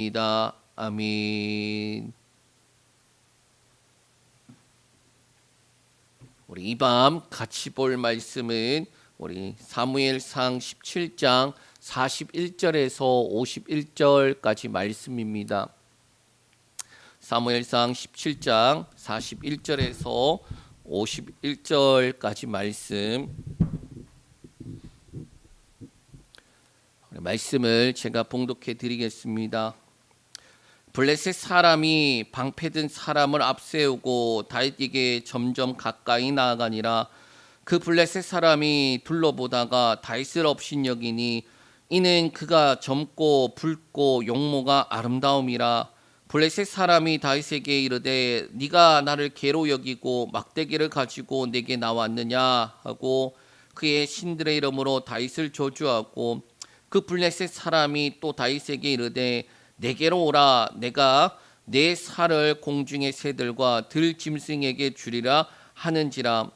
입니다. 아멘. 우리 이 밤 같이 볼 말씀은 우리 사무엘상 17장 41절에서 51절까지 말씀입니다. 사무엘상 17장 41절에서 51절까지 말씀을 제가 봉독해 드리겠습니다. 블레셋 사람이 방패든 사람을 앞세우고 다윗에게 점점 가까이 나아가니라. 그 블레셋 사람이 둘러보다가 다윗을 업신여기니 이는 그가 젊고 붉고 용모가 아름다움이라. 블레셋 사람이 다윗에게 이르되 네가 나를 개로 여기고 막대기를 가지고 내게 나왔느냐 하고 그의 신들의 이름으로 다윗을 저주하고 그 블레셋 사람이 또 다윗에게 이르되 내게로 오라. 내가 내 살을 공중의 새들과 들짐승에게 주리라 하는지라.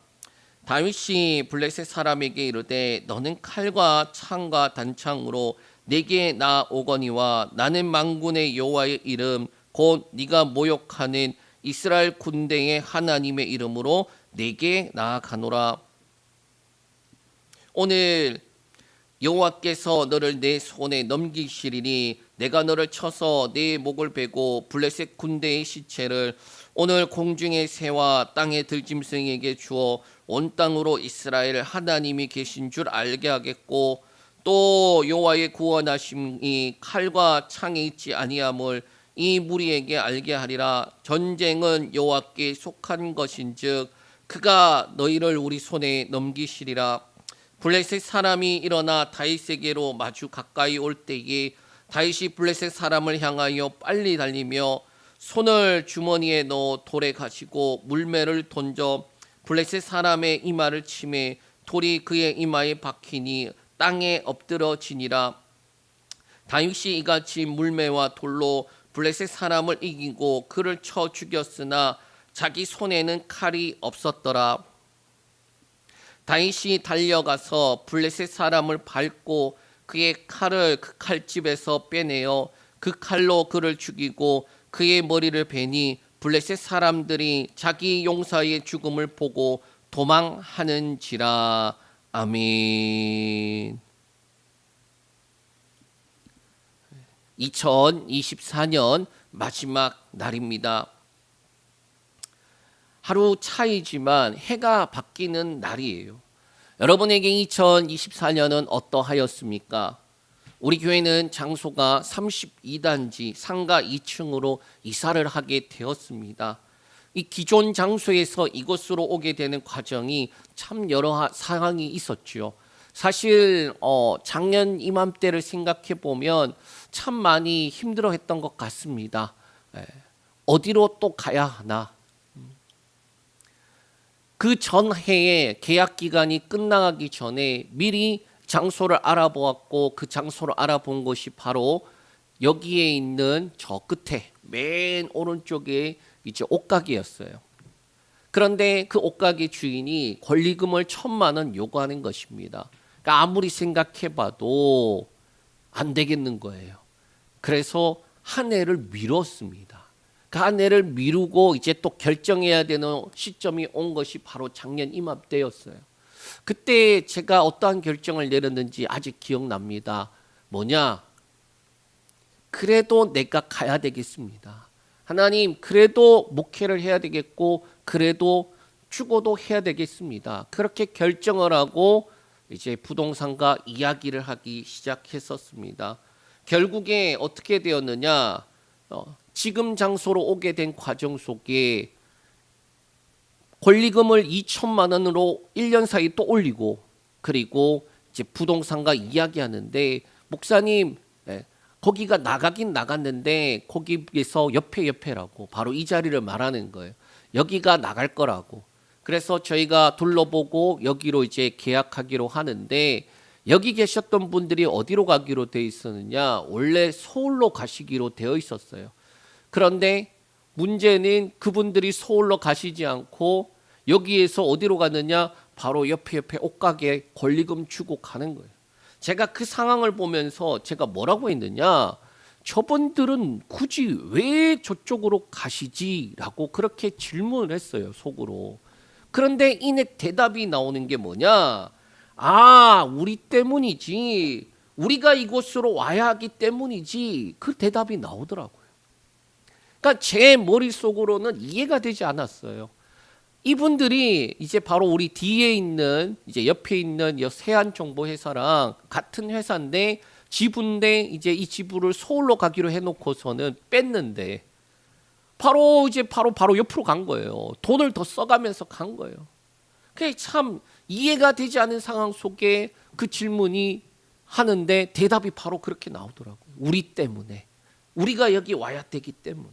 다윗이 블레셋 사람에게 이르되 너는 칼과 창과 단창으로 내게 나오거니와 나는 만군의 여호와의 이름 곧 네가 모욕하는 이스라엘 군대의 하나님의 이름으로 내게 나아가노라. 오늘 여호와께서 너를 내 손에 넘기시리니 내가 너를 쳐서 내 목을 베고 블레셋 군대의 시체를 오늘 공중의 새와 땅의 들짐승에게 주어 온 땅으로 이스라엘 하나님이 계신 줄 알게 하겠고 또 여호와의 구원하심이 칼과 창에 있지 아니함을 이 무리에게 알게 하리라. 전쟁은 여호와께 속한 것인즉 그가 너희를 우리 손에 넘기시리라. 블레셋 사람이 일어나 다윗에게로 마주 가까이 올 때에 다윗이 블레셋 사람을 향하여 빨리 달리며 손을 주머니에 넣어 돌에 가지고 물매를 던져 블레셋 사람의 이마를 치매 돌이 그의 이마에 박히니 땅에 엎드러지니라. 다윗이 이같이 물매와 돌로 블레셋 사람을 이기고 그를 쳐 죽였으나 자기 손에는 칼이 없었더라. 다윗이 달려가서 블레셋 사람을 밟고 그의 칼을 그 칼집에서 빼내어 그 칼로 그를 죽이고 그의 머리를 베니 블레셋 사람들이 자기 용사의 죽음을 보고 도망하는지라. 아멘. 2024년 마지막 날입니다. 하루 차이지만 해가 바뀌는 날이에요. 여러분에게 2024년은 어떠하였습니까? 우리 교회는 장소가 32단지 상가 2층으로 이사를 하게 되었습니다. 이 기존 장소에서 이곳으로 오게 되는 과정이 참 여러 상황이 있었죠. 사실 작년 이맘때를 생각해 보면 참 많이 힘들어했던 것 같습니다. 어디로 또 가야 하나? 그 전해에 계약 기간이 끝나기 전에 미리 장소를 알아보았고 그 장소를 알아본 것이 바로 여기에 있는 저 끝에 맨 오른쪽에 이제 옷가게였어요. 그런데 그 옷가게 주인이 권리금을 1,000만 원 요구하는 것입니다. 그러니까 아무리 생각해봐도 안 되겠는 거예요. 그래서 한 해를 미뤘습니다. 그 한 해를 미루고 이제 또 결정해야 되는 시점이 온 것이 바로 작년 이맘때였어요. 그때 제가 어떠한 결정을 내렸는지 아직 기억납니다. 뭐냐? 그래도 내가 가야 되겠습니다. 하나님, 그래도 목회를 해야 되겠고 그래도 죽어도 해야 되겠습니다. 그렇게 결정을 하고 이제 부동산과 이야기를 하기 시작했었습니다. 결국에 어떻게 되었느냐? 지금 장소로 오게 된 과정 속에 권리금을 2,000만 원으로 1년 사이 또 올리고 그리고 이제 부동산과 이야기하는데 목사님 거기가 나가긴 나갔는데 거기에서 옆에라고 바로 이 자리를 말하는 거예요. 여기가 나갈 거라고. 그래서 저희가 둘러보고 여기로 이제 계약하기로 하는데 여기 계셨던 분들이 어디로 가기로 되어 있었느냐? 원래 서울로 가시기로 되어 있었어요. 그런데 문제는 그분들이 서울로 가시지 않고 여기에서 어디로 갔느냐? 바로 옆에 옷가게 권리금 주고 가는 거예요. 제가 그 상황을 보면서 제가 뭐라고 했느냐? 저분들은 굳이 왜 저쪽으로 가시지라고 그렇게 질문을 했어요, 속으로. 그런데 이내 대답이 나오는 게 뭐냐? 아, 우리 때문이지. 우리가 이곳으로 와야 하기 때문이지. 그 대답이 나오더라고요. 그러니까 제 머릿속으로는 이해가 되지 않았어요. 이분들이 이제 바로 우리 뒤에 있는 이제 옆에 있는 세안정보회사랑 같은 회사인데 지부인데 이제 이 지부를 서울로 가기로 해놓고서는 뺐는데 바로 옆으로 간 거예요. 돈을 더 써가면서 간 거예요. 그게 참 이해가 되지 않은 상황 속에 그 질문이 하는데 대답이 바로 그렇게 나오더라고요. 우리 때문에. 우리가 여기 와야 되기 때문에.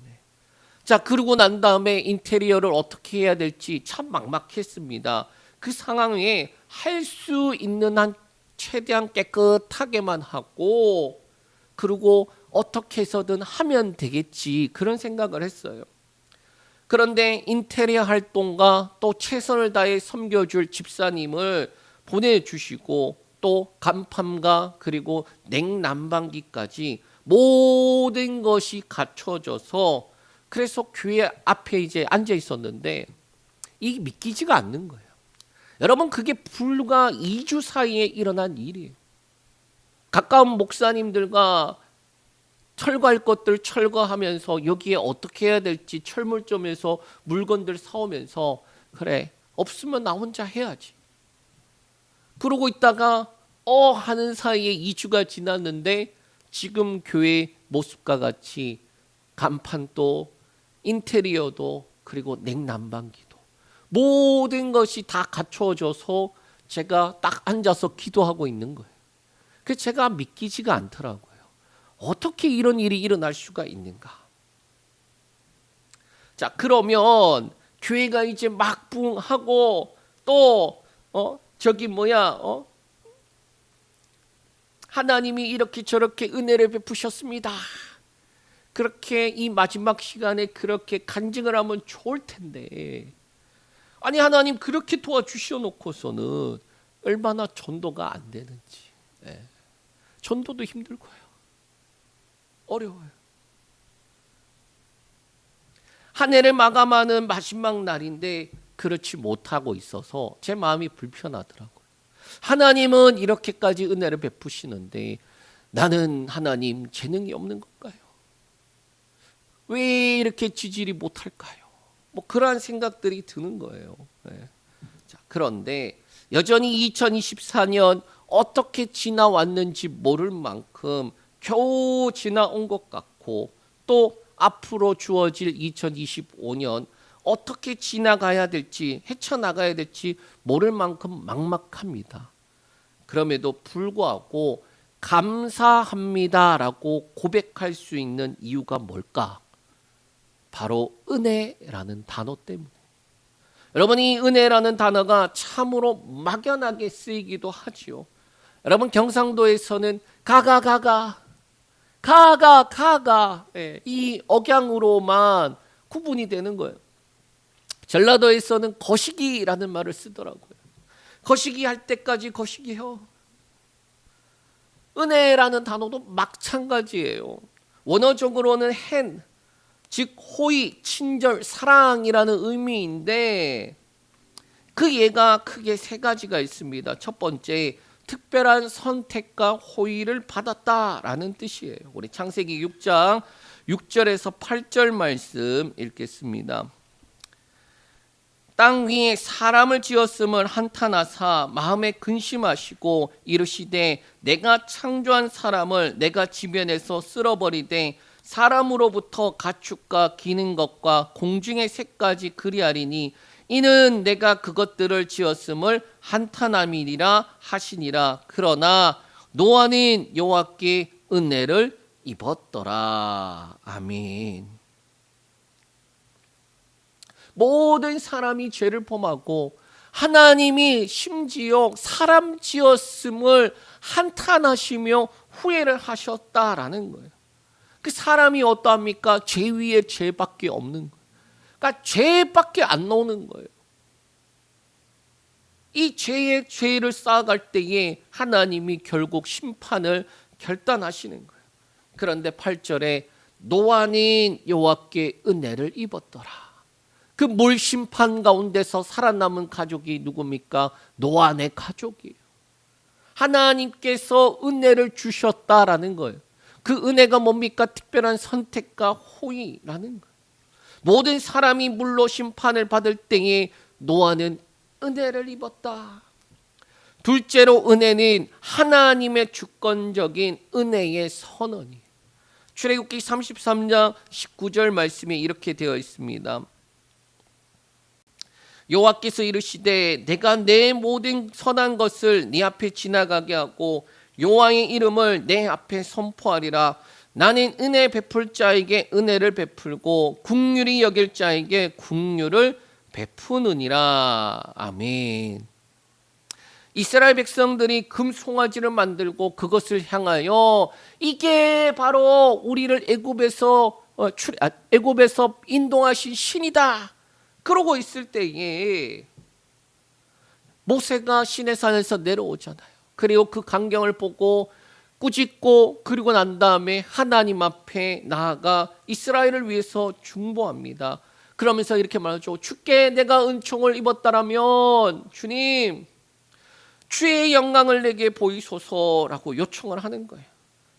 자, 그러고 난 다음에 인테리어를 어떻게 해야 될지 참 막막했습니다. 그 상황에 할 수 있는 한 최대한 깨끗하게만 하고 그리고 어떻게 해서든 하면 되겠지 그런 생각을 했어요. 그런데 인테리어 활동가 또 최선을 다해 섬겨줄 집사님을 보내주시고 또 간판과 그리고 냉난방기까지 모든 것이 갖춰져서 그래서 교회 앞에 이제 앉아 있었는데 이게 믿기지가 않는 거예요. 여러분, 그게 불과 2주 사이에 일어난 일이에요. 가까운 목사님들과 철거할 것들 철거하면서 여기에 어떻게 해야 될지 철물점에서 물건들 사오면서 그래, 없으면 나 혼자 해야지. 그러고 있다가 하는 사이에 2주가 지났는데 지금 교회 모습과 같이 간판도 인테리어도 그리고 냉난방기도 모든 것이 다 갖춰져서 제가 딱 앉아서 기도하고 있는 거예요. 그래서 제가 믿기지가 않더라고요. 어떻게 이런 일이 일어날 수가 있는가? 자, 그러면 교회가 이제 막 부흥하고 또 하나님이 이렇게 저렇게 은혜를 베푸셨습니다. 그렇게 이 마지막 시간에 그렇게 간증을 하면 좋을 텐데 아니 하나님 그렇게 도와주셔 놓고서는 얼마나 전도가 안 되는지. 전도도 힘들고요. 어려워요. 한 해를 마감하는 마지막 날인데 그렇지 못하고 있어서 제 마음이 불편하더라고요. 하나님은 이렇게까지 은혜를 베푸시는데 나는 하나님 재능이 없는 걸까요? 왜 이렇게 지질이 못할까요? 그러한 생각들이 드는 거예요. 자, 그런데 여전히 2024년 어떻게 지나왔는지 모를 만큼 겨우 지나온 것 같고 또 앞으로 주어질 2025년 어떻게 지나가야 될지 헤쳐나가야 될지 모를 만큼 막막합니다. 그럼에도 불구하고 감사합니다라고 고백할 수 있는 이유가 뭘까? 바로 은혜라는 단어 때문에. 여러분, 이 은혜라는 단어가 참으로 막연하게 쓰이기도 하지요. 여러분, 경상도에서는 가가 이 억양으로만 구분이 되는 거예요. 전라도에서는 거시기라는 말을 쓰더라고요. 거시기 할 때까지 거시기해요. 은혜라는 단어도 마찬가지예요. 원어적으로는 헨, 즉 호의, 친절, 사랑이라는 의미인데 그 예가 크게 세 가지가 있습니다. 첫 번째, 특별한 선택과 호의를 받았다라는 뜻이에요. 우리 창세기 6장 6절에서 8절 말씀 읽겠습니다. 땅 위에 사람을 지었음을 한탄하사 마음에 근심하시고 이르시되 내가 창조한 사람을 내가 지면에서 쓸어버리되 사람으로부터 가축과 기는 것과 공중의 새까지 그리하리니 이는 내가 그것들을 지었음을 한탄함이니라 하시니라. 그러나 노아는 여호와께 은혜를 입었더라. 아멘. 모든 사람이 죄를 범하고 하나님이 심지어 사람 지었음을 한탄하시며 후회를 하셨다라는 거예요. 그 사람이 어떠합니까? 죄 위에 죄밖에 없는 거예요. 그러니까 죄밖에 안 나오는 거예요. 이 죄를 쌓아갈 때에 하나님이 결국 심판을 결단하시는 거예요. 그런데 8절에 노아는 여호와께 은혜를 입었더라. 그 몰 심판 가운데서 살아남은 가족이 누굽니까? 노아의 가족이에요. 하나님께서 은혜를 주셨다라는 거예요. 그 은혜가 뭡니까? 특별한 선택과 호의라는 거예요. 모든 사람이 물로 심판을 받을 때에 노아는 은혜를 입었다. 둘째로 은혜는 하나님의 주권적인 은혜의 선언이에요. 출애굽기 33장 19절 말씀에 이렇게 되어 있습니다. 여호와께서 이르시되 내가 내 모든 선한 것을 네 앞에 지나가게 하고 여호와의 이름을 내 앞에 선포하리라. 나는 은혜 베풀 자에게 은혜를 베풀고 긍휼히 여길 자에게 긍휼을 베푸느니라. 아멘. 이스라엘 백성들이 금 송아지를 만들고 그것을 향하여 이게 바로 우리를 애굽에서 인도하신 신이다 그러고 있을 때에 모세가 시내산에서 내려오잖아요. 그리고 그 광경을 보고 꾸짖고 그리고 난 다음에 하나님 앞에 나아가 이스라엘을 위해서 중보합니다. 그러면서 이렇게 말하죠. 주께 내가 은총을 입었다라면 주님 주의 영광을 내게 보이소서라고 요청을 하는 거예요.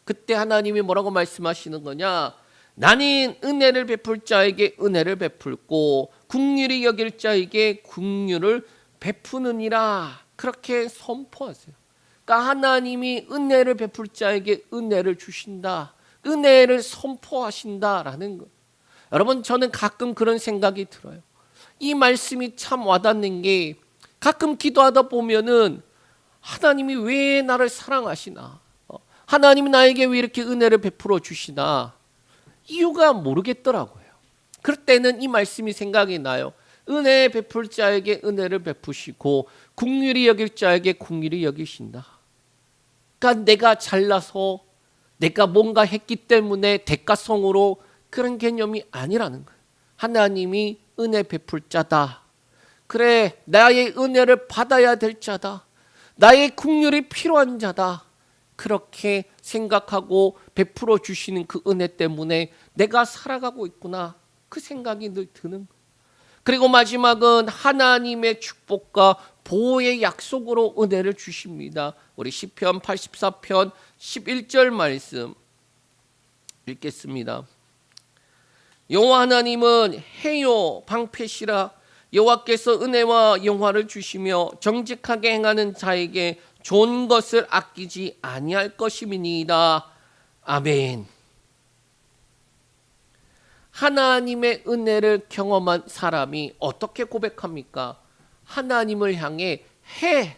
그때 하나님이 뭐라고 말씀하시는 거냐? 나는 은혜를 베풀 자에게 은혜를 베풀고 긍휼히 여길 자에게 긍휼을 베푸느니라. 그렇게 선포하세요. 그러니까 하나님이 은혜를 베풀 자에게 은혜를 주신다. 은혜를 선포하신다라는 거. 여러분 저는 가끔 그런 생각이 들어요. 이 말씀이 참 와닿는 게 가끔 기도하다 보면은 하나님이 왜 나를 사랑하시나? 하나님이 나에게 왜 이렇게 은혜를 베풀어 주시나? 이유가 모르겠더라고요. 그럴 때는 이 말씀이 생각이 나요. 은혜 베풀 자에게 은혜를 베푸시고 긍휼히 여길 자에게 긍휼히 여기신다. 그러니까 내가 잘나서 내가 뭔가 했기 때문에 대가성으로 그런 개념이 아니라는 거예요. 하나님이 은혜 베풀 자다. 그래 나의 은혜를 받아야 될 자다. 나의 긍휼이 필요한 자다. 그렇게 생각하고 베풀어 주시는 그 은혜 때문에 내가 살아가고 있구나. 그 생각이 늘 드는 거예요. 그리고 마지막은 하나님의 축복과 보호의 약속으로 은혜를 주십니다. 우리 시편 84편 11절 말씀 읽겠습니다. 여호와 하나님은 해요 방패시라. 여호와께서 은혜와 영화를 주시며 정직하게 행하는 자에게 좋은 것을 아끼지 아니할 것임이니이다. 아멘. 하나님의 은혜를 경험한 사람이 어떻게 고백합니까? 하나님을 향해 해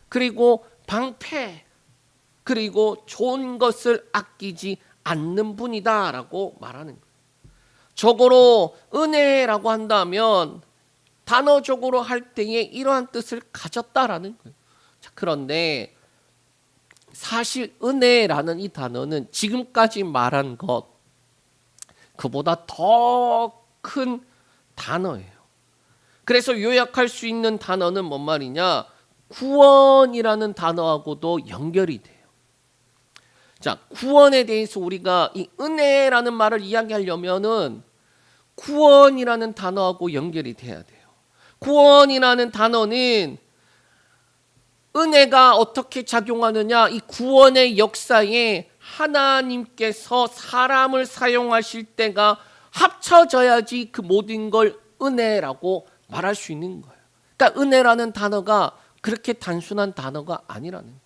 그리고 방패 그리고 좋은 것을 아끼지 않는 분이다 라고 말하는 거예요. 적어로 은혜라고 한다면 단어적으로 할 때에 이러한 뜻을 가졌다라는 거예요. 자, 그런데 사실 은혜라는 이 단어는 지금까지 말한 것 그보다 더 큰 단어예요. 그래서 요약할 수 있는 단어는 뭔 말이냐? 구원이라는 단어하고도 연결이 돼요. 자, 구원에 대해서 우리가 이 은혜라는 말을 이야기하려면은 구원이라는 단어하고 연결이 돼야 돼요. 구원이라는 단어는 은혜가 어떻게 작용하느냐? 이 구원의 역사에 하나님께서 사람을 사용하실 때가 합쳐져야지 그 모든 걸 은혜라고 말할 수 있는 거예요. 그러니까 은혜라는 단어가 그렇게 단순한 단어가 아니라는 거예요.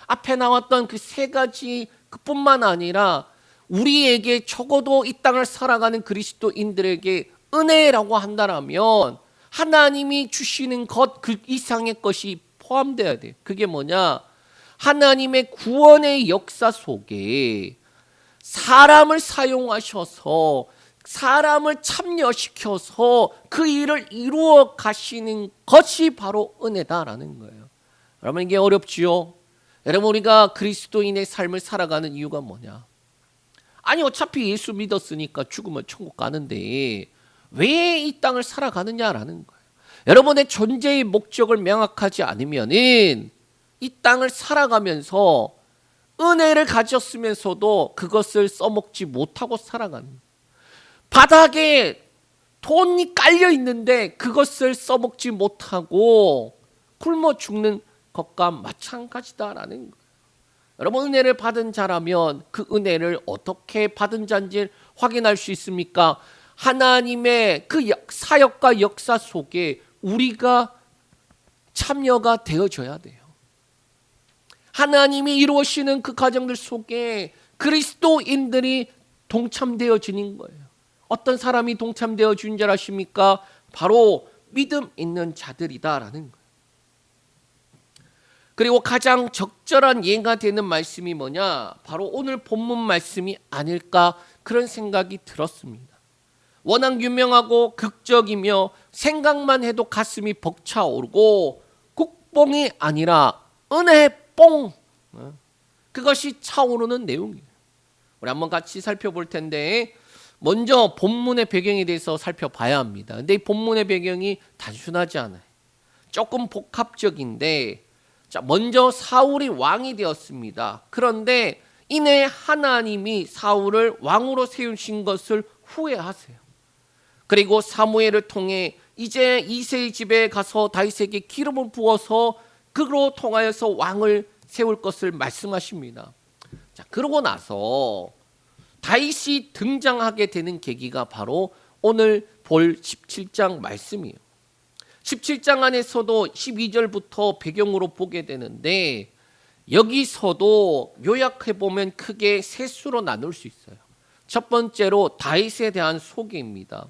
앞에 나왔던 그 세 가지 그뿐만 아니라 우리에게 적어도 이 땅을 살아가는 그리스도인들에게 은혜라고 한다면 하나님이 주시는 것 그 이상의 것이 포함되어야 돼요. 그게 뭐냐? 하나님의 구원의 역사 속에 사람을 사용하셔서 사람을 참여시켜서 그 일을 이루어 가시는 것이 바로 은혜다라는 거예요. 여러분 이게 어렵지요? 여러분 우리가 그리스도인의 삶을 살아가는 이유가 뭐냐? 아니 어차피 예수 믿었으니까 죽으면 천국 가는데 왜 이 땅을 살아가느냐라는 거예요. 여러분의 존재의 목적을 명확하지 않으면은 이 땅을 살아가면서 은혜를 가졌으면서도 그것을 써먹지 못하고 살아가는 거예요. 바닥에 돈이 깔려 있는데 그것을 써먹지 못하고 굶어 죽는 것과 마찬가지다라는 거예요. 여러분, 은혜를 받은 자라면 그 은혜를 어떻게 받은 자인지 확인할 수 있습니까? 하나님의 그 사역과 역사 속에 우리가 참여가 되어줘야 돼요. 하나님이 이루시는 그 과정들 속에 그리스도인들이 동참되어지는 거예요. 어떤 사람이 동참되어 준 줄 아십니까? 바로 믿음 있는 자들이다라는 거예요. 그리고 가장 적절한 예가 되는 말씀이 뭐냐? 바로 오늘 본문 말씀이 아닐까 그런 생각이 들었습니다. 워낙 유명하고 극적이며 생각만 해도 가슴이 벅차오르고 국뽕이 아니라 은혜뽕, 그것이 차오르는 내용이에요. 우리 한번 같이 살펴볼 텐데 먼저 본문의 배경에 대해서 살펴봐야 합니다. 근데 이 본문의 배경이 단순하지 않아요. 조금 복합적인데, 자, 먼저 사울이 왕이 되었습니다. 그런데 이내 하나님이 사울을 왕으로 세우신 것을 후회하세요. 그리고 사무엘을 통해 이제 이새의 집에 가서 다윗에게 기름을 부어서 그로 통하여서 왕을 세울 것을 말씀하십니다. 자, 그러고 나서 다윗이 등장하게 되는 계기가 바로 오늘 볼 17장 말씀이에요. 17장 안에서도 12절부터 배경으로 보게 되는데 여기서도 요약해보면 크게 세 수로 나눌 수 있어요. 첫 번째로 다윗에 대한 소개입니다.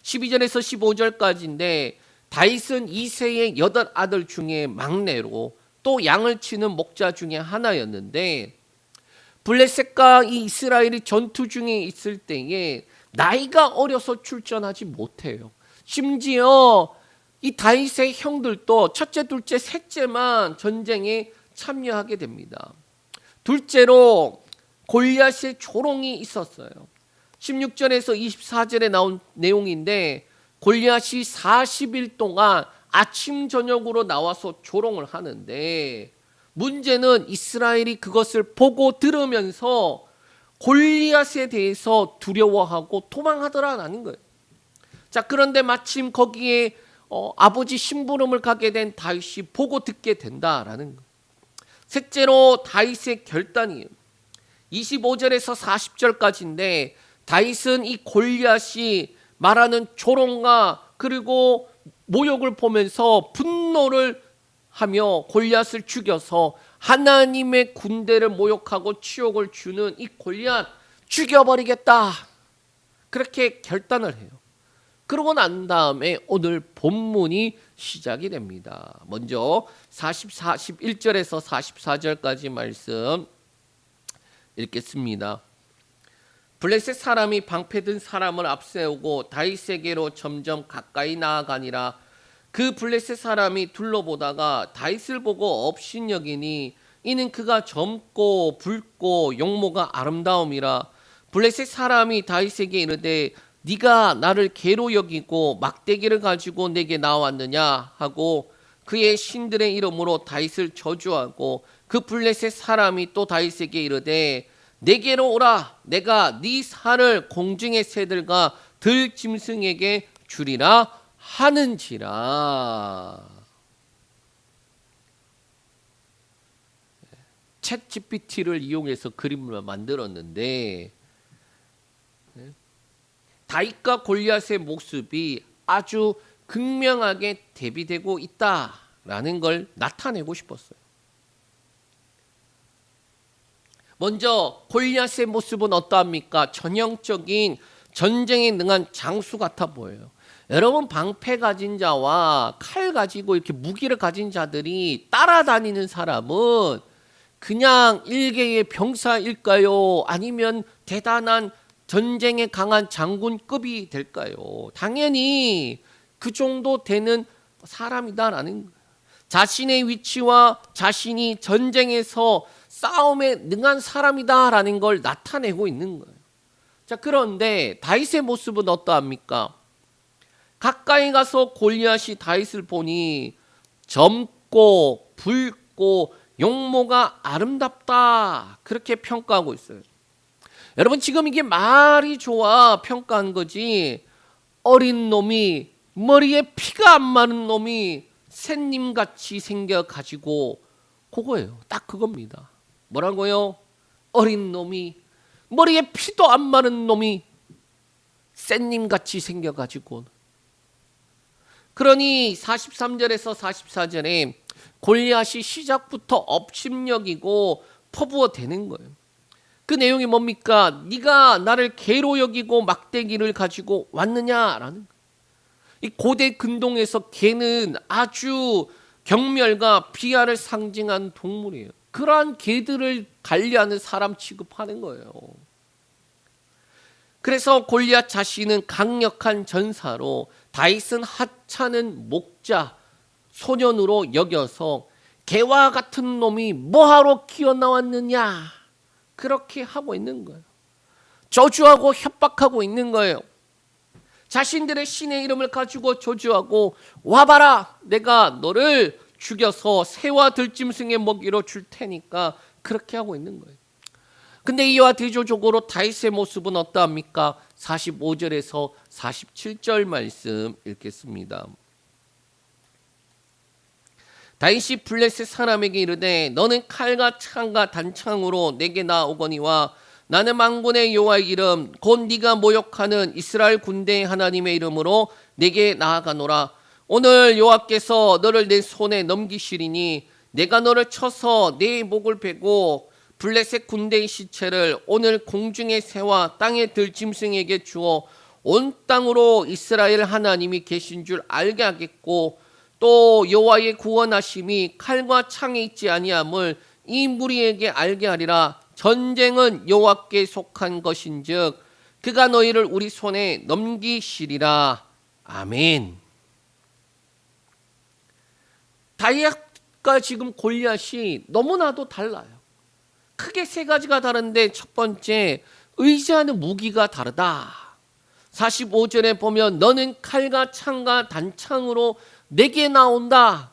12절에서 15절까지인데 다윗은 이새의 8아들 중에 막내로 또 양을 치는 목자 중에 하나였는데 블레셋과 이 이스라엘이 전투 중에 있을 때에 나이가 어려서 출전하지 못해요. 심지어 이 다윗의 형들도 첫째, 둘째, 셋째만 전쟁에 참여하게 됩니다. 둘째로 골리앗의 조롱이 있었어요. 16절에서 24절에 나온 내용인데 골리앗이 40일 동안 아침 저녁으로 나와서 조롱을 하는데 문제는 이스라엘이 그것을 보고 들으면서 골리앗에 대해서 두려워하고 도망하더라는 거예요. 자, 그런데 마침 거기에 아버지 심부름을 가게 된 다윗이 보고 듣게 된다라는 거예요. 셋째로 다윗의 결단이에요. 25절에서 40절까지인데 다윗은 이 골리앗이 말하는 조롱과 그리고 모욕을 보면서 분노를 하며 골리앗을 죽여서 하나님의 군대를 모욕하고 치욕을 주는 이 골리앗 죽여버리겠다, 그렇게 결단을 해요. 그러고 난 다음에 오늘 본문이 시작이 됩니다. 먼저 41절에서 44절까지 말씀 읽겠습니다. 블레셋 사람이 방패든 사람을 앞세우고 다윗에게로 점점 가까이 나아가니라. 그 블레셋 사람이 둘러보다가 다윗을 보고 업신여기니 이는 그가 젊고 붉고 용모가 아름다움이라. 블레셋 사람이 다윗에게 이르되 네가 나를 개로 여기고 막대기를 가지고 내게 나왔느냐 하고 그의 신들의 이름으로 다윗을 저주하고 그 블레셋 사람이 또 다윗에게 이르되 내게로 오라. 내가 네 살을 공중의 새들과 들짐승에게 주리라 하는지라. 챗 GPT를 이용해서 그림을 만들었는데 다윗과 골리앗의 모습이 아주 극명하게 대비되고 있다라는 걸 나타내고 싶었어요. 먼저 골리앗의 모습은 어떠합니까? 전형적인 전쟁에 능한 장수 같아 보여요. 여러분, 방패 가진 자와 칼 가지고 이렇게 무기를 가진 자들이 따라다니는 사람은 그냥 일개의 병사일까요? 아니면 대단한 전쟁에 강한 장군급이 될까요? 당연히 그 정도 되는 사람이다라는 거예요. 자신의 위치와 자신이 전쟁에서 싸움에 능한 사람이다라는 걸 나타내고 있는 거예요. 자, 그런데 다윗의 모습은 어떠합니까? 가까이 가서 골리앗이 다윗을 보니 젊고 붉고 용모가 아름답다 그렇게 평가하고 있어요. 여러분 지금 이게 말이 좋아 평가한 거지, 어린 놈이 머리에 피가 안 마른 놈이 샌님같이 생겨가지고 그거예요. 딱 그겁니다. 뭐라고요? 어린 놈이 머리에 피도 안 마른 놈이 샌님같이 생겨가지고. 그러니 43절에서 44절에 골리앗이 시작부터 업심여기고 퍼부어대는 거예요. 그 내용이 뭡니까? 네가 나를 개로 여기고 막대기를 가지고 왔느냐라는 거예요. 이 고대 근동에서 개는 아주 경멸과 비하를 상징한 동물이에요. 그러한 개들을 관리하는 사람 취급하는 거예요. 그래서 골리앗 자신은 강력한 전사로, 다윗은 하찮은 목자 소년으로 여겨서 개와 같은 놈이 뭐하러 기어나왔느냐 그렇게 하고 있는 거예요. 저주하고 협박하고 있는 거예요. 자신들의 신의 이름을 가지고 저주하고, 와봐라 내가 너를 죽여서 새와 들짐승의 먹이로 줄 테니까 그렇게 하고 있는 거예요. 근데 이와 대조적으로 다윗의 모습은 어떠합니까? 45절에서 47절 말씀 읽겠습니다. 다윗이 블레셋 사람에게 이르되 너는 칼과 창과 단창으로 내게 나오거니와 나는 만군의 여호와의 이름 곧 네가 모욕하는 이스라엘 군대의 하나님의 이름으로 내게 나아가노라. 오늘 여호와께서 너를 내 손에 넘기시리니 내가 너를 쳐서 내 목을 베고 블레셋 군대의 시체를 오늘 공중의 새와 땅의 들짐승에게 주어 온 땅으로 이스라엘 하나님이 계신 줄 알게 하겠고, 또 여호와의 구원하심이 칼과 창에 있지 아니함을 이 무리에게 알게 하리라. 전쟁은 여호와께 속한 것인즉 그가 너희를 우리 손에 넘기시리라. 아멘. 다윗과 지금 골리앗이 너무나도 달라요. 크게 세 가지가 다른데, 첫 번째, 의지하는 무기가 다르다. 45절에 보면 너는 칼과 창과 단창으로 내게 나온다.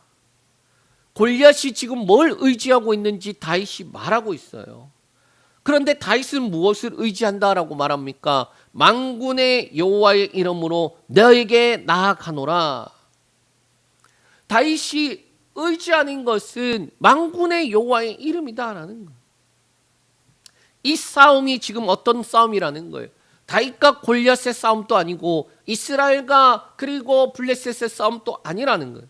골리앗이 지금 뭘 의지하고 있는지 다윗이 말하고 있어요. 그런데 다윗은 무엇을 의지한다라고 말합니까? 만군의 여호와의 이름으로 너에게 나아가노라. 다윗이 의지하는 것은 만군의 여호와의 이름이다라는 거예요. 이 싸움이 지금 어떤 싸움이라는 거예요? 다윗과 골리앗의 싸움도 아니고 이스라엘과 그리고 블레셋의 싸움도 아니라는 거예요.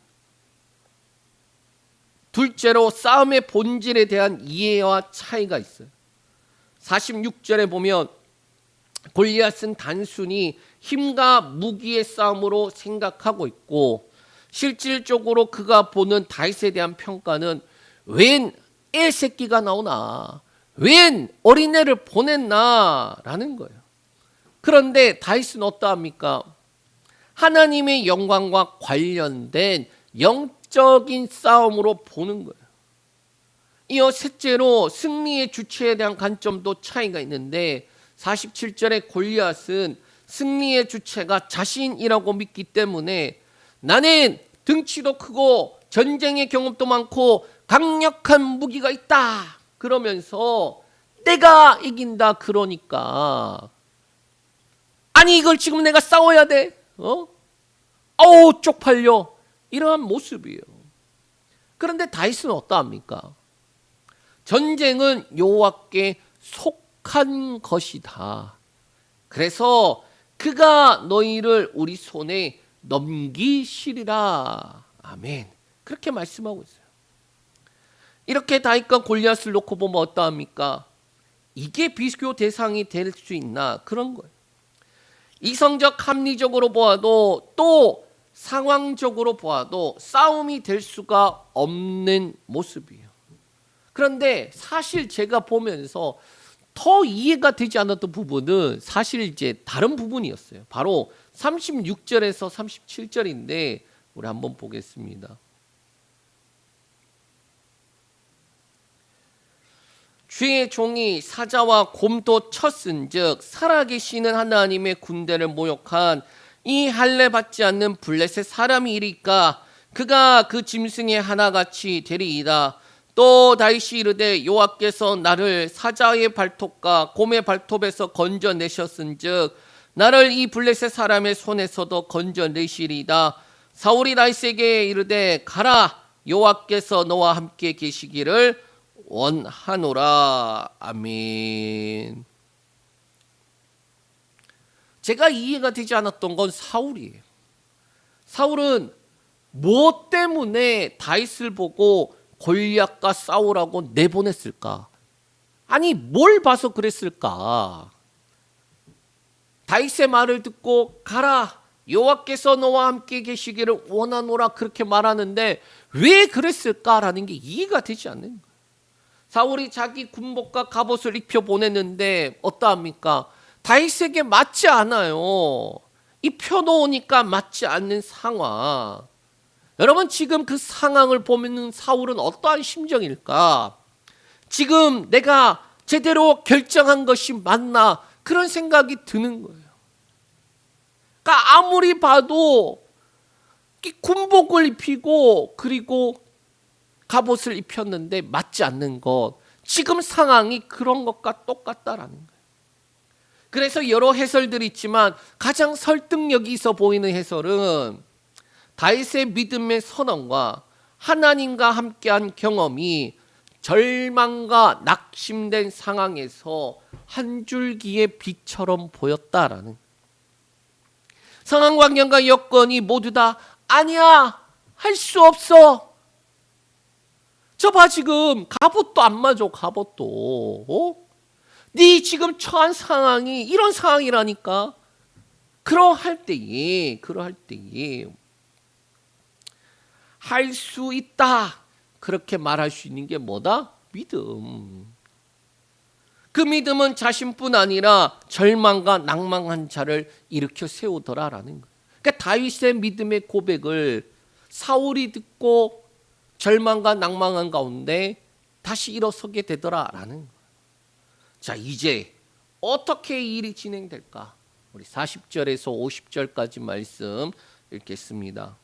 둘째로 싸움의 본질에 대한 이해와 차이가 있어요. 46절에 보면 골리앗은 단순히 힘과 무기의 싸움으로 생각하고 있고, 실질적으로 그가 보는 다윗에 대한 평가는 웬 애새끼가 나오나, 웬 어린애를 보냈나 라는 거예요. 그런데 다윗은 어떠합니까? 하나님의 영광과 관련된 영적인 싸움으로 보는 거예요. 이어 셋째로 승리의 주체에 대한 관점도 차이가 있는데, 47절에 골리앗은 승리의 주체가 자신이라고 믿기 때문에 나는 등치도 크고 전쟁의 경험도 많고 강력한 무기가 있다 그러면서 내가 이긴다 그러니까, 아니 이걸 지금 내가 싸워야 돼? 어우 쪽팔려, 이러한 모습이에요. 그런데 다윗은 어떠합니까? 전쟁은 여호와께 속한 것이다. 그래서 그가 너희를 우리 손에 넘기시리라. 아멘. 그렇게 말씀하고 있어요. 이렇게 다윗과 골리앗을 놓고 보면 어떠합니까? 이게 비교 대상이 될 수 있나? 그런 거예요. 이성적 합리적으로 보아도 또 상황적으로 보아도 싸움이 될 수가 없는 모습이에요. 그런데 사실 제가 보면서 더 이해가 되지 않았던 부분은 사실 이제 다른 부분이었어요. 바로 36절에서 37절인데 우리 한번 보겠습니다. 주의 종이 사자와 곰도 쳤은즉 살아계시는 하나님의 군대를 모욕한 이 할례 받지 않는 블레셋 사람이 이리까 그가 그 짐승의 하나같이 되리이다. 또 다윗이 이르되 여호와께서 나를 사자의 발톱과 곰의 발톱에서 건져내셨은즉 나를 이 블레셋 사람의 손에서도 건져내시리이다. 사울이 다윗에게 이르되 가라, 여호와께서 너와 함께 계시기를 원하노라. 아멘. 제가 이해가 되지 않았던 건 사울이에요. 사울은 무엇 때문에 다윗을 보고 골리앗과 싸우라고 내보냈을까? 아니, 뭘 봐서 그랬을까? 다윗의 말을 듣고 가라, 여호와께서 너와 함께 계시기를 원하노라 그렇게 말하는데 왜 그랬을까라는 게 이해가 되지 않는 거예요. 사울이 자기 군복과 갑옷을 입혀 보냈는데 어떠합니까? 다윗에게 맞지 않아요. 입혀놓으니까 맞지 않는 상황. 여러분, 지금 그 상황을 보면 사울은 어떠한 심정일까? 지금 내가 제대로 결정한 것이 맞나? 그런 생각이 드는 거예요. 그러니까 아무리 봐도 군복을 입히고 그리고 갑옷을 입혔는데 맞지 않는 것, 지금 상황이 그런 것과 똑같다라는 거예요. 그래서 여러 해설들이 있지만 가장 설득력이 있어 보이는 해설은 다윗의 믿음의 선언과 하나님과 함께한 경험이 절망과 낙심된 상황에서 한 줄기의 빛처럼 보였다라는, 상황 환경과 여건이 모두 다 아니야, 할 수 없어. 저 봐, 지금 갑옷도 안 맞아. 갑옷도 네 지금 처한 상황이 이런 상황이라니까. 그러할 때에 할 수 있다 그렇게 말할 수 있는 게 뭐다? 믿음. 그 믿음은 자신뿐 아니라 절망과 낭망한 자를 일으켜 세우더라라는 거예요. 그러니까 다윗의 믿음의 고백을 사울이 듣고 절망과 낭망한 가운데 다시 일어서게 되더라라는 거예요. 자, 이제 어떻게 이 일이 진행될까? 우리 40절에서 50절까지 말씀 읽겠습니다.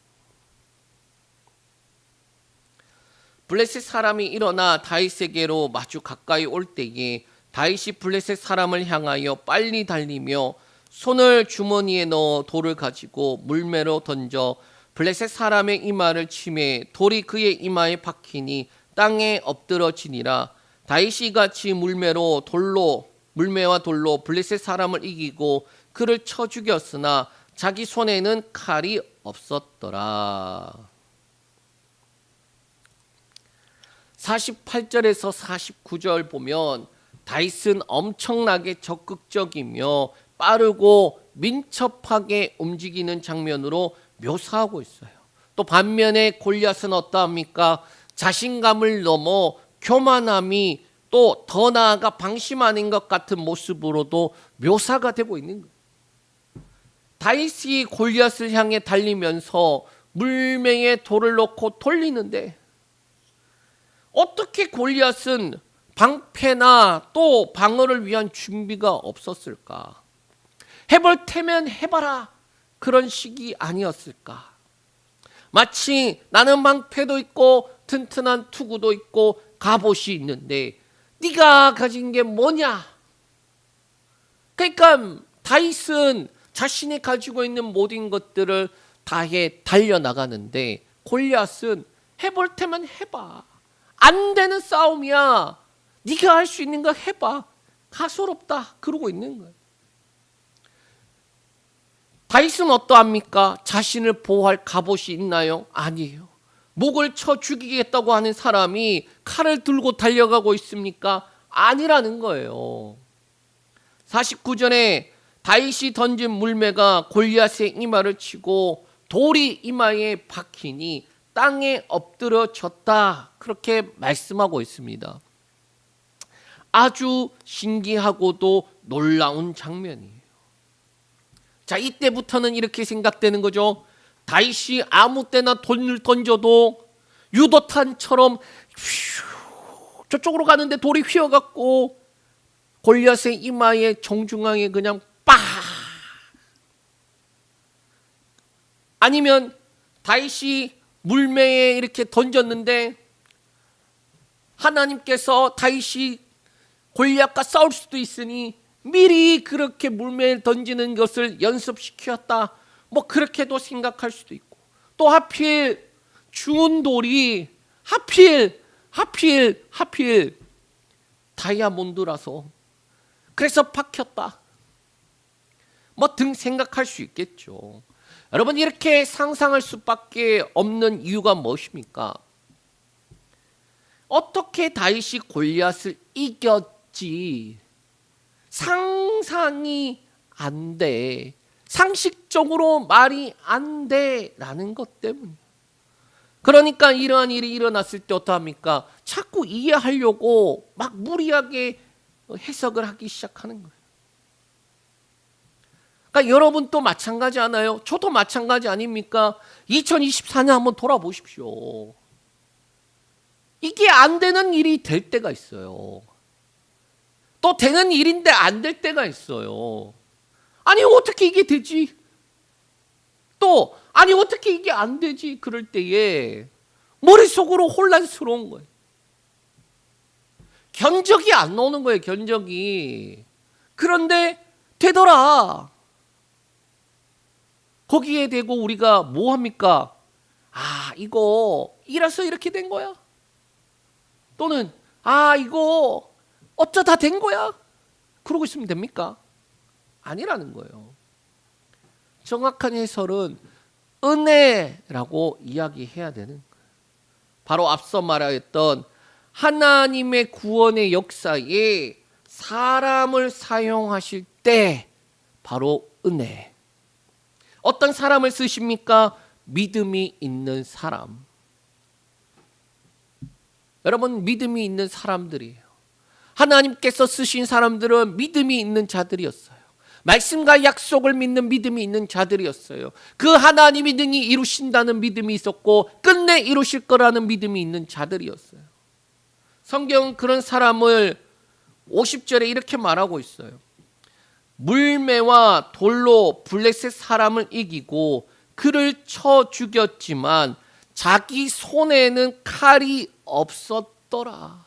블레셋 사람이 일어나 다윗에게로 마주 가까이 올 때에 다윗이 블레셋 사람을 향하여 빨리 달리며 손을 주머니에 넣어 돌을 가지고 물매로 던져 블레셋 사람의 이마를 치매 돌이 그의 이마에 박히니 땅에 엎드러지니라. 다윗이 같이 물매와 돌로 블레셋 사람을 이기고 그를 쳐 죽였으나 자기 손에는 칼이 없었더라. 48절에서 49절 보면 다윗은 엄청나게 적극적이며 빠르고 민첩하게 움직이는 장면으로 묘사하고 있어요. 또 반면에 골리앗은 어떠합니까? 자신감을 넘어 교만함이 또 더 나아가 방심하는 것 같은 모습으로도 묘사가 되고 있는 거예요. 다윗이 골리앗을 향해 달리면서 물맹에 돌을 넣고 돌리는데 어떻게 골리앗은 방패나 또 방어를 위한 준비가 없었을까? 해볼 테면 해봐라, 그런 식이 아니었을까? 마치 나는 방패도 있고 튼튼한 투구도 있고 갑옷이 있는데 네가 가진 게 뭐냐? 그러니까 다윗은 자신이 가지고 있는 모든 것들을 다해 달려나가는데 골리앗은 해볼 테면 해봐. 안 되는 싸움이야. 네가 할 수 있는 거 해봐. 가소롭다. 그러고 있는 거예요. 다윗은 어떠합니까? 자신을 보호할 갑옷이 있나요? 아니에요. 목을 쳐 죽이겠다고 하는 사람이 칼을 들고 달려가고 있습니까? 아니라는 거예요. 49절에 다윗이 던진 물매가 골리앗의 이마를 치고 돌이 이마에 박히니 땅에 엎드러졌다. 그렇게 말씀하고 있습니다. 아주 신기하고도 놀라운 장면이에요. 자, 이때부터는 이렇게 생각되는 거죠. 다윗이 아무 때나 돌을 던져도 유도탄처럼 저쪽으로 가는데 돌이 휘어갖고 골리앗의 이마에 정중앙에 그냥 빡! 아니면 다윗이 물매에 이렇게 던졌는데 하나님께서 다윗이 골리앗과 싸울 수도 있으니 미리 그렇게 물매에 던지는 것을 연습시켰다. 뭐 그렇게도 생각할 수도 있고, 또 하필 주운 돌이 하필 다이아몬드라서 그래서 박혔다. 뭐 등 생각할 수 있겠죠. 여러분, 이렇게 상상할 수밖에 없는 이유가 무엇입니까? 어떻게 다윗이 골리앗을 이겼지 상상이 안 돼. 상식적으로 말이 안 돼라는 것 때문이에요. 그러니까 이러한 일이 일어났을 때 어떡합니까? 자꾸 이해하려고 막 무리하게 해석을 하기 시작하는 거예요. 그러니까 여러분도 마찬가지 않아요? 저도 마찬가지 아닙니까? 2024년 한번 돌아보십시오. 이게 안 되는 일이 될 때가 있어요. 또 되는 일인데 안 될 때가 있어요. 아니 어떻게 이게 되지? 또 아니 어떻게 이게 안 되지? 그럴 때에 머릿속으로 혼란스러운 거예요. 견적이 안 나오는 거예요. 견적이. 그런데 되더라. 거기에 대고 우리가 뭐 합니까? 아, 이거 이래서 이렇게 된 거야. 또는 아, 이거 어쩌다 된 거야. 그러고 있으면 됩니까? 아니라는 거예요. 정확한 해설은 은혜라고 이야기해야 되는 거예요. 바로 앞서 말하였던 하나님의 구원의 역사에 사람을 사용하실 때 바로 은혜. 어떤 사람을 쓰십니까? 믿음이 있는 사람. 여러분, 믿음이 있는 사람들이에요. 하나님께서 쓰신 사람들은 믿음이 있는 자들이었어요. 말씀과 약속을 믿는 믿음이 있는 자들이었어요. 그 하나님이 능히 이루신다는 믿음이 있었고 끝내 이루실 거라는 믿음이 있는 자들이었어요. 성경은 그런 사람을 50절에 이렇게 말하고 있어요. 물매와 돌로 블레셋 사람을 이기고 그를 쳐 죽였지만 자기 손에는 칼이 없었더라.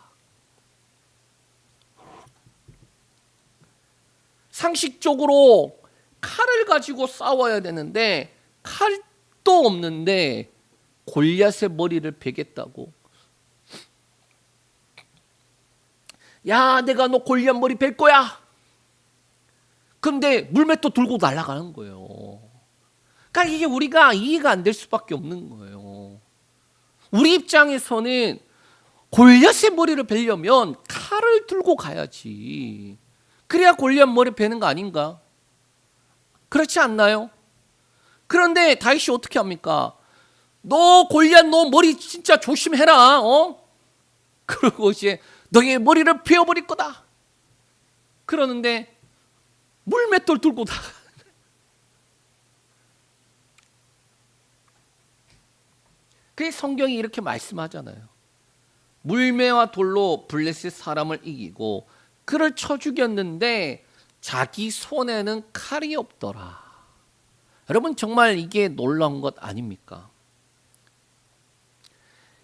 상식적으로 칼을 가지고 싸워야 되는데 칼도 없는데 골리앗의 머리를 베겠다고. 야, 내가 너 골리앗 머리 벨 거야. 근데 물맷도 들고 날아가는 거예요. 그러니까 이게 우리가 이해가 안 될 수밖에 없는 거예요. 우리 입장에서는 골리앗의 머리를 베려면 칼을 들고 가야지. 그래야 골리앗 머리 베는 거 아닌가? 그렇지 않나요? 그런데 다윗이 어떻게 합니까? 너 골리앗 너 머리 진짜 조심해라. 그러고 이제 너의 머리를 베어버릴 거다. 그러는데 물맷돌 들고 다. 그래서 성경이 이렇게 말씀하잖아요. 물매와 돌로 블레셋 사람을 이기고 그를 쳐 죽였는데 자기 손에는 칼이 없더라. 여러분, 정말 이게 놀라운 것 아닙니까?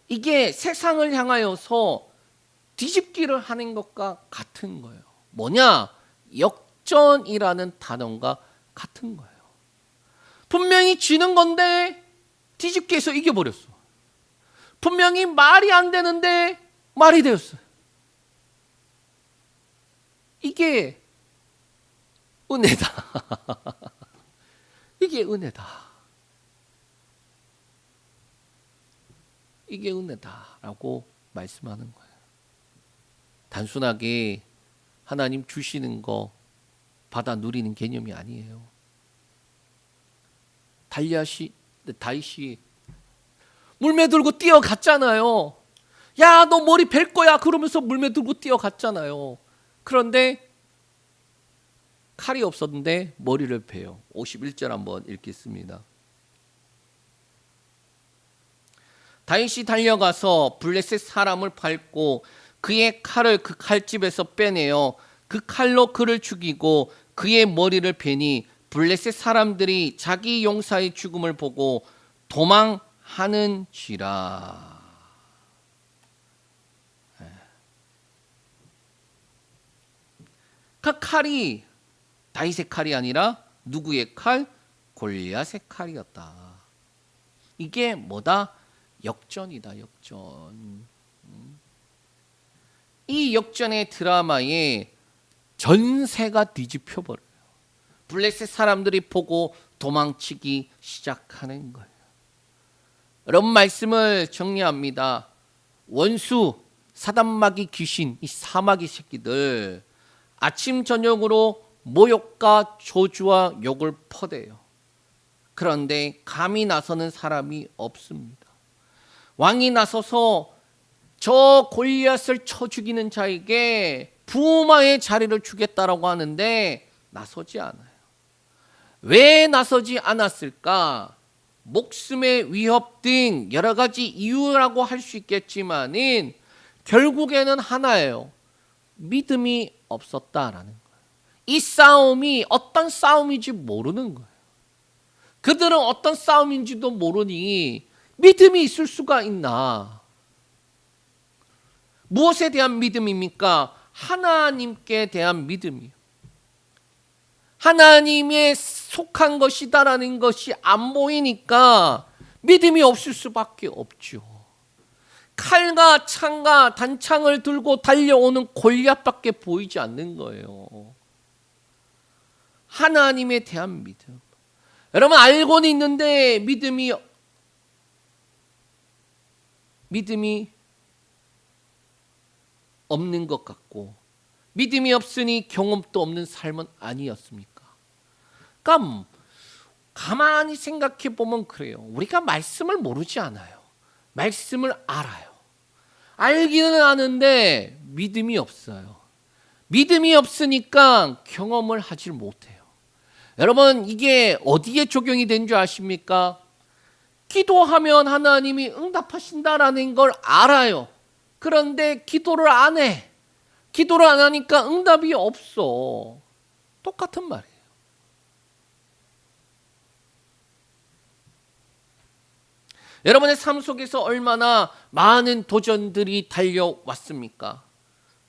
이게 세상을 향하여서 뒤집기를 하는 것과 같은 거예요. 뭐냐? 역전이라는 단어가 같은 거예요. 분명히 지는 건데 뒤집기해서 이겨버렸어. 분명히 말이 안 되는데 말이 되었어요. 이게 은혜다. 이게 은혜다. 이게 은혜다라고 말씀하는 거예요. 단순하게 하나님 주시는 거 받아 누리는 개념이 아니에요. 다윗이 물매 들고 뛰어갔잖아요. 야, 너 머리 벨 거야. 그러면서 물매 들고 뛰어갔잖아요. 그런데 칼이 없었는데 머리를 베요. 51절 한번 읽겠습니다. 다윗이 달려가서 블레셋 사람을 밟고 그의 칼을 그 칼집에서 빼내어 그 칼로 그를 죽이고 그의 머리를 베니 블레셋 사람들이 자기 용사의 죽음을 보고 도망하는지라. 그 칼이 다윗의 칼이 아니라 누구의 칼? 골리앗의 칼이었다. 이게 뭐다? 역전이다. 역전. 이 역전의 드라마에 전세가 뒤집혀 버려요. 블레셋 사람들이 보고 도망치기 시작하는 거예요. 여러분, 말씀을 정리합니다. 원수, 사단마귀, 귀신, 이 사마귀 새끼들 아침 저녁으로 모욕과 저주와 욕을 퍼대요. 그런데 감히 나서는 사람이 없습니다. 왕이 나서서 저 골리앗을 쳐 죽이는 자에게 부마의 자리를 주겠다라고 하는데 나서지 않아요. 왜 나서지 않았을까? 목숨의 위협 등 여러 가지 이유라고 할 수 있겠지만은 결국에는 하나예요. 믿음이 없었다라는 거예요. 이 싸움이 어떤 싸움인지 모르는 거예요. 그들은 어떤 싸움인지도 모르니 믿음이 있을 수가 있나? 무엇에 대한 믿음입니까? 하나님께 대한 믿음이에요. 하나님에 속한 것이다라는 것이 안 보이니까 믿음이 없을 수밖에 없죠. 칼과 창과 단창을 들고 달려오는 골리앗밖에 보이지 않는 거예요. 하나님에 대한 믿음. 여러분, 알고는 있는데 믿음이 없는 것 같고, 믿음이 없으니 경험도 없는 삶은 아니었습니까? 그러니까 가만히 생각해 보면 그래요. 우리가 말씀을 모르지 않아요. 말씀을 알아요. 알기는 아는데 믿음이 없어요. 믿음이 없으니까 경험을 하질 못해요. 여러분, 이게 어디에 적용이 된 줄 아십니까? 기도하면 하나님이 응답하신다라는 걸 알아요. 그런데 기도를 안 해. 기도를 안 하니까 응답이 없어. 똑같은 말이에요. 여러분의 삶 속에서 얼마나 많은 도전들이 달려왔습니까?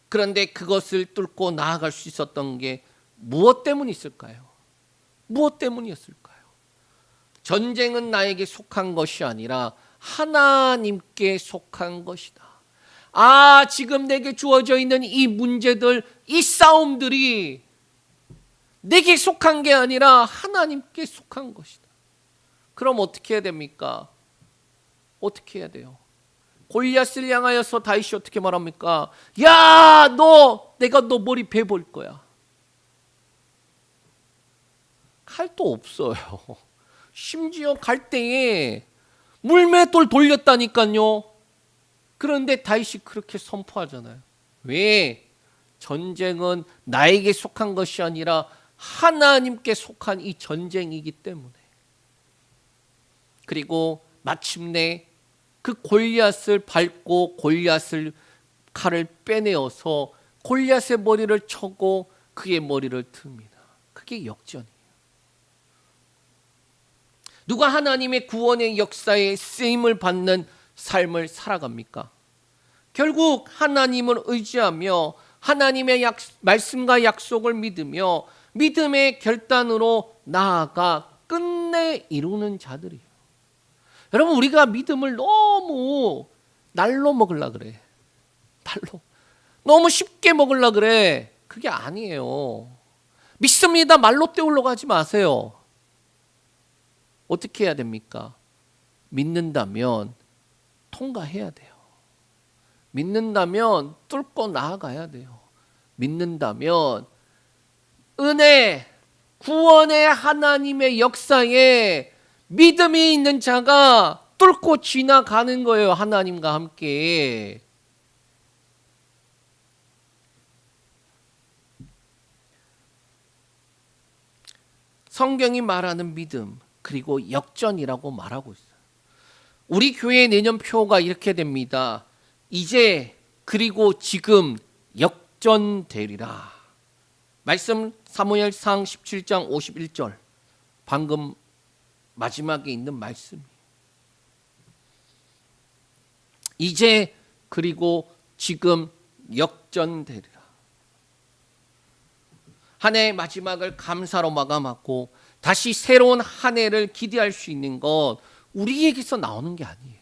그런데 그것을 뚫고 나아갈 수 있었던 게 무엇 때문이었을까요? 무엇 때문이었을까요? 전쟁은 나에게 속한 것이 아니라 하나님께 속한 것이다. 아, 지금 내게 주어져 있는 이 문제들, 이 싸움들이 내게 속한 게 아니라 하나님께 속한 것이다. 그럼 어떻게 해야 됩니까? 어떻게 해야 돼요? 골리앗을 향하여서 다윗이 어떻게 말합니까? 야, 내가 너 머리 베볼 거야. 칼도 없어요. 심지어 갈대에 물맷돌 돌렸다니까요. 그런데 다윗이 그렇게 선포하잖아요. 왜? 전쟁은 나에게 속한 것이 아니라 하나님께 속한 이 전쟁이기 때문에. 그리고 마침내 그 골리앗을 밟고 골리앗을 칼을 빼내어서 골리앗의 머리를 쳐고 그의 머리를 틉니다. 그게 역전이에요. 누가 하나님의 구원의 역사에 쓰임을 받는 삶을 살아갑니까? 결국 하나님을 의지하며 하나님의 말씀과 약속을 믿으며 믿음의 결단으로 나아가 끝내 이루는 자들이에요. 여러분, 우리가 믿음을 너무 날로 먹으려 그래. 날로. 너무 쉽게 먹으려 그래. 그게 아니에요. 믿습니다. 말로 때우려고 하지 마세요. 어떻게 해야 됩니까? 믿는다면 통과해야 돼요. 믿는다면 뚫고 나아가야 돼요. 믿는다면 은혜, 구원의 하나님의 역사에 믿음이 있는 자가 뚫고 지나가는 거예요. 하나님과 함께. 성경이 말하는 믿음, 그리고 역전이라고 말하고 있어요. 우리 교회 내년 표가 이렇게 됩니다. 이제 그리고 지금 역전되리라. 말씀 사무엘상 17장 51절. 방금 마지막에 있는 말씀이에요. 이제 그리고 지금 역전되리라. 한 해의 마지막을 감사로 마감하고 다시 새로운 한 해를 기대할 수 있는 것 우리에게서 나오는 게 아니에요.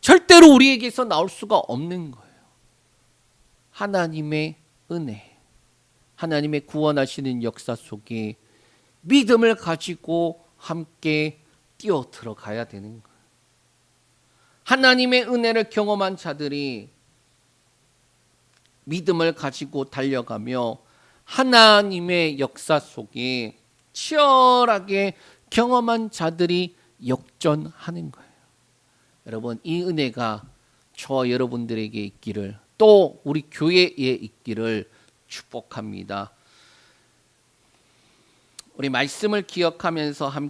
절대로 우리에게서 나올 수가 없는 거예요. 하나님의 은혜, 하나님의 구원하시는 역사 속에 믿음을 가지고 함께 뛰어 들어가야 되는 거예요. 하나님의 은혜를 경험한 자들이 믿음을 가지고 달려가며 하나님의 역사 속에 치열하게 경험한 자들이 역전하는 거예요. 여러분, 이 은혜가 저와 여러분들에게 있기를, 또 우리 교회에 있기를 축복합니다. 우리 말씀을 기억하면서 함께